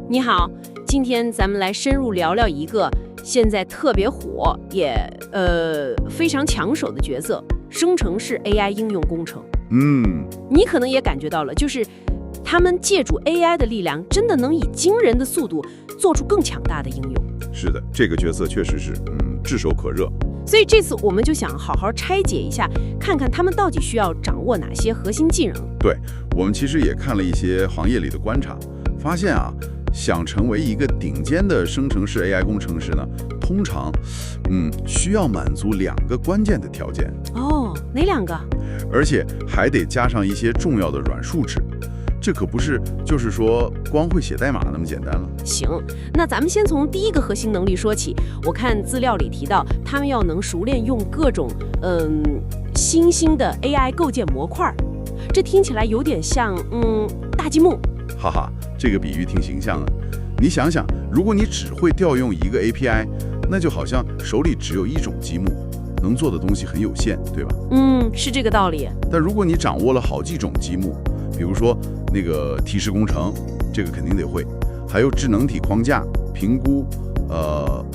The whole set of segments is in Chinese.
你好，今天咱们来深入聊聊一个现在特别火也非常抢手的角色——生成式 AI 应用工程。你可能也感觉到了，就是他们借助 AI 的力量，真的能以惊人的速度做出更强大的应用。是的，这个角色确实是炙手可热。所以这次我们就想好好拆解一下，看看他们到底需要掌握哪些核心技能。对，我们其实也看了一些行业里的观察，发现想成为一个顶尖的生成式 AI 工程师呢，通常需要满足2个关键的条件。哦，哪2个？而且还得加上一些重要的软数值。这可不是就是说光会写代码那么简单了。行，那咱们先从第一个核心能力说起。我看资料里提到，他们要能熟练用各种新兴的 AI 构建模块，这听起来有点像大积木。哈哈，这个比喻挺形象的。你想想，如果你只会调用一个 API， 那就好像手里只有一种积木，能做的东西很有限，对吧？是这个道理。但如果你掌握了好几种积木，比如说那个提示工程，这个肯定得会，还有智能体框架、评估、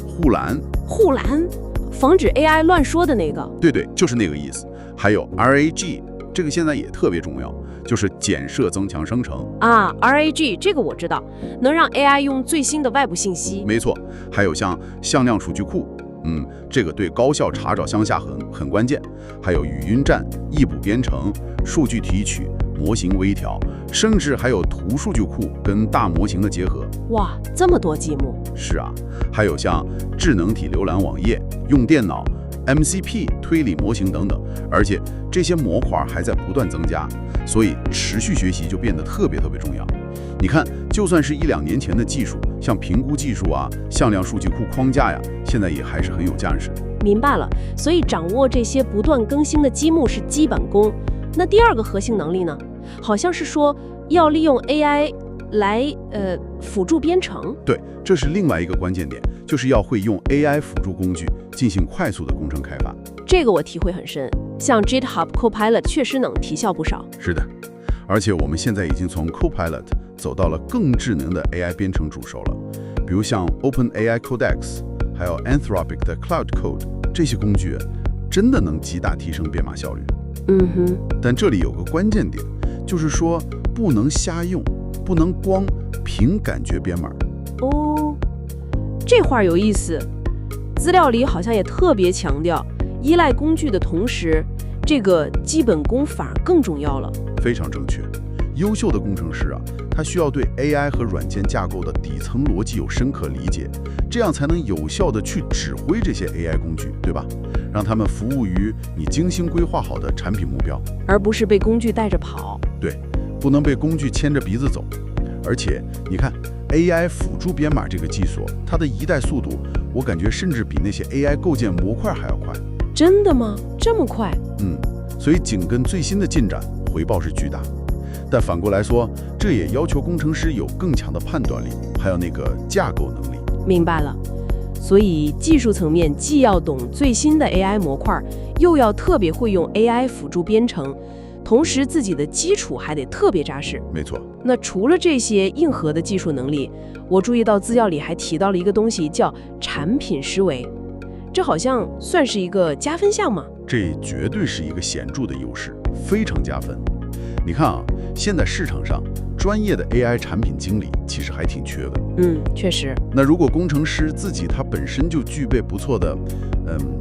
护栏，防止 AI 乱说的那个。对，就是那个意思。还有 RAG， 这个现在也特别重要，就是简设增强生成RAG 这个我知道，能让 AI 用最新的外部信息。没错，还有像向量数据库，这个对高效查找向下很关键。还有语音站、异步编程、数据提取、模型微调，甚至还有图数据库跟大模型的结合。哇，这么多积木。是啊，还有像智能体浏览网页、用电脑、MCP 推理模型等等，而且这些模块还在不断增加，所以持续学习就变得特别重要。你看，就算是1-2年前的技术，像评估技术向量数据库框架呀，现在也还是很有价值的。明白了，所以掌握这些不断更新的积木是基本功。那第2个核心能力呢？好像是说要利用 AI 来辅助编程。对，这是另外一个关键点，就是要会用 AI 辅助工具进行快速的工程开发。这个我体会很深，像 GitHub Copilot 确实能提效不少。是的，而且我们现在已经从 Copilot 走到了更智能的 AI 编程助手了，比如像 OpenAI Codex， 还有 Anthropic 的 Cloud Code， 这些工具真的能极大提升编码效率。但这里有个关键点，就是说不能瞎用，不能光凭感觉编码。这话有意思。资料里好像也特别强调，依赖工具的同时，这个基本功反而更重要了。非常正确。优秀的工程师他需要对 AI 和软件架构的底层逻辑有深刻理解，这样才能有效地去指挥这些 AI 工具，对吧？让他们服务于你精心规划好的产品目标，而不是被工具带着跑。对，不能被工具牵着鼻子走。而且你看 AI 辅助编码这个技术，它的一代速度，我感觉甚至比那些 AI 构建模块还要快。真的吗？这么快？所以紧跟最新的进展，回报是巨大。但反过来说，这也要求工程师有更强的判断力，还有那个架构能力。明白了。所以技术层面既要懂最新的 AI 模块，又要特别会用 AI 辅助编程，同时自己的基础还得特别扎实。没错。那除了这些硬核的技术能力，我注意到资料里还提到了一个东西，叫产品思维。这好像算是一个加分项吗？这绝对是一个显著的优势，非常加分。你看现在市场上专业的 AI 产品经理其实还挺缺的。确实。那如果工程师自己他本身就具备不错的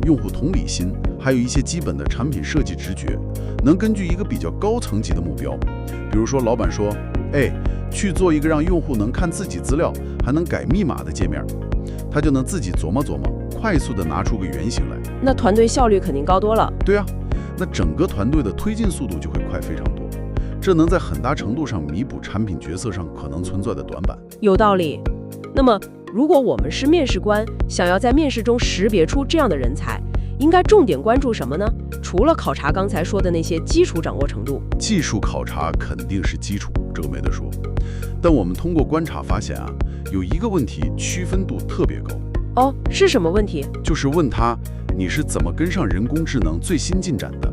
用户同理心，还有一些基本的产品设计直觉，能根据一个比较高层级的目标，比如说老板说，去做一个让用户能看自己资料还能改密码的界面，他就能自己琢磨琢磨，快速的拿出个原型来。那团队效率肯定高多了。对啊，那整个团队的推进速度就会快非常多，这能在很大程度上弥补产品决策上可能存在的短板。有道理。那么如果我们是面试官，想要在面试中识别出这样的人才，应该重点关注什么呢？除了考察刚才说的那些基础掌握程度。技术考察肯定是基础，这个没得说。但我们通过观察发现有一个问题区分度特别高。是什么问题？就是问他你是怎么跟上人工智能最新进展的。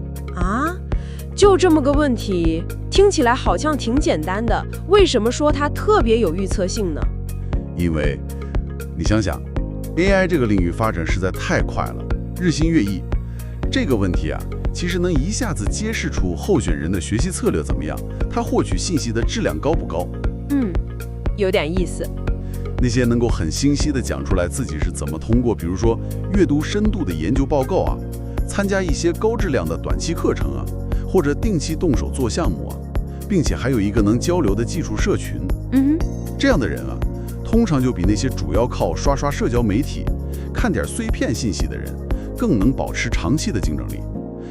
就这么个问题，听起来好像挺简单的，为什么说它特别有预测性呢？因为你想想 ，AI 这个领域发展实在太快了，日新月异。这个问题啊，其实能一下子揭示出候选人的学习策略怎么样，他获取信息的质量高不高。有点意思。那些能够很清晰地讲出来自己是怎么通过，比如说阅读深度的研究报告啊，参加一些高质量的短期课程啊，或者定期动手做项目啊，并且还有一个能交流的技术社群。这样的人啊，通常就比那些主要靠刷社交媒体、看点碎片信息的人，更能保持长期的竞争力。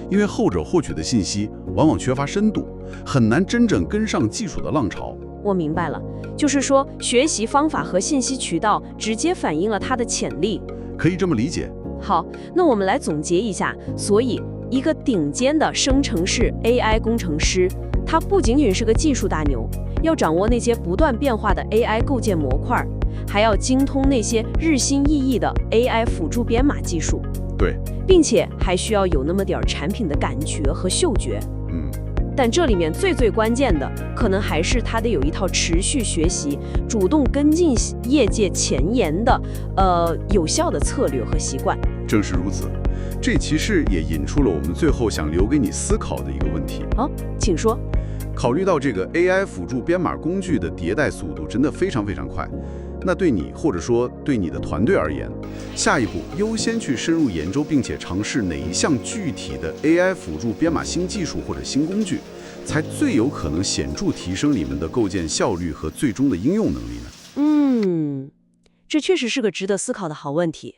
因为后者获取的信息往往缺乏深度，很难真正跟上技术的浪潮。我明白了，就是说学习方法和信息渠道直接反映了他的潜力。可以这么理解。好，那我们来总结一下。所以，一个顶尖的生成式 AI 工程师，他不仅仅是个技术大牛，要掌握那些不断变化的 AI 构建模块，还要精通那些日新月异的 AI 辅助编码技术。对，并且还需要有那么点产品的感觉和嗅觉。但这里面最关键的，可能还是他得有一套持续学习、主动跟进业界前沿的有效的策略和习惯。正是如此，这其实也引出了我们最后想留给你思考的一个问题。请说。考虑到这个 AI 辅助编码工具的迭代速度真的非常快，那对你或者说对你的团队而言，下一步优先去深入研究并且尝试哪一项具体的 AI 辅助编码新技术或者新工具，才最有可能显著提升你们的构建效率和最终的应用能力呢？这确实是个值得思考的好问题。